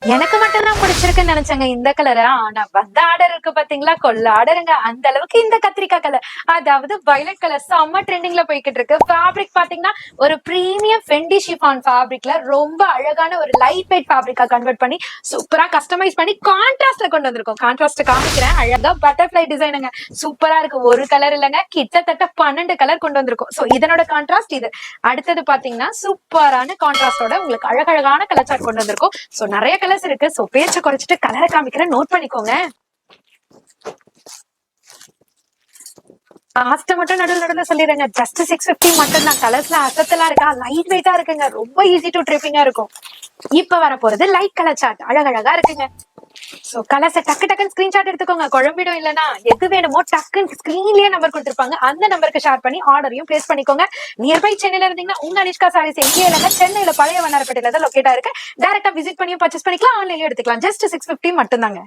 எனக்கு மட்டும் தான் பிடிச்சிருக்குன்னு நினைச்சேங்க இந்த கலரை. ஆனா வந்த ஆர்டர் இருக்கு பாத்தீங்களா, கொள்ள ஆர்டருங்க. அந்த அளவுக்கு இந்த கத்திரிக்காய் கலர், அதாவது வயலட் கலர் செம்ம ட்ரெண்டிங்ல போய்கிட்டு இருக்கு. ஃபேப்ரிக் பாத்தீங்கன்னா ஒரு பிரீமியம் ஃபெண்டி ஷிஃபான் ஃபேப்ரிக்ல ரொம்ப அழகான ஒரு லைட் வெயிட் ஃபேப்ரிக்கா கன்வெர்ட் பண்ணி சூப்பரா கஸ்டமைஸ் பண்ணி கான்ட்ராஸ்ட்ல கொண்டு வந்திருக்கோம். கான்ட்ராஸ்ட் காமிக்கிறேன். அழகா பட்டர்ஃபிளை டிசைனுங்க, சூப்பரா இருக்கு. ஒரு கலர் இல்லைங்க, கிட்டத்தட்ட 12 கலர் கொண்டு வந்திருக்கும். சோ இதனோட கான்ட்ராஸ்ட் இது. அடுத்தது பாத்தீங்கன்னா சூப்பரான கான்ட்ராஸ்டோட உங்களுக்கு அழகழகான கலர் சார்ட் கொண்டு வந்திருக்கும். சோ நிறைய கலர்ஸ் இருக்கு. சோ பேச்ச குறைச்சிட்டு கலரை காமிக்கிறேன், நோட் பண்ணிக்கோங்க. காஸ்ட் மட்டும் நடுவுல சொல்லிடுங்க. ஜஸ்ட் 650 மட்டும் தான். கலர்ஸ்ல அசத்தலா இருக்கா, லைட் வெயிட்டா இருக்குங்க, ரொம்ப ஈஸி டு ட்ரிப்பிங்கா இருக்கும். இப்ப வர போறது லைட் கலர் சார்ட், அழகழகா இருக்குங்க. சோ கலர்ஸ் டக்கு டக்குன்னு ஸ்கிரீன்ஷாட் எடுத்துக்கோங்க. குழம்பிடும் இல்லனா, எது வேணுமோ டக்குன்னு ஸ்கிரீன்லயே நம்பர் கொடுத்திருப்பாங்க, அந்த நம்பருக்கு ஷேர் பண்ணி ஆர்டரையும் பிளேஸ் பண்ணிக்கோங்க. நியர்பை சென்னையில இருந்தீங்கன்னா உங்க அனிஷ்கா சாரீஸ் எங்கே இல்லைங்க, சென்னையில பழைய வண்ணாரப்பேட்டையில தான் லொக்கேட் ஆயிருக்கு. டைரக்டா விசிட் பண்ணியும் பர்ச்சேஸ் பண்ணிக்கலாம், ஆன்லைன்லயும் எடுத்துக்கலாம். ஜஸ்ட் 650 மட்டும் தாங்க.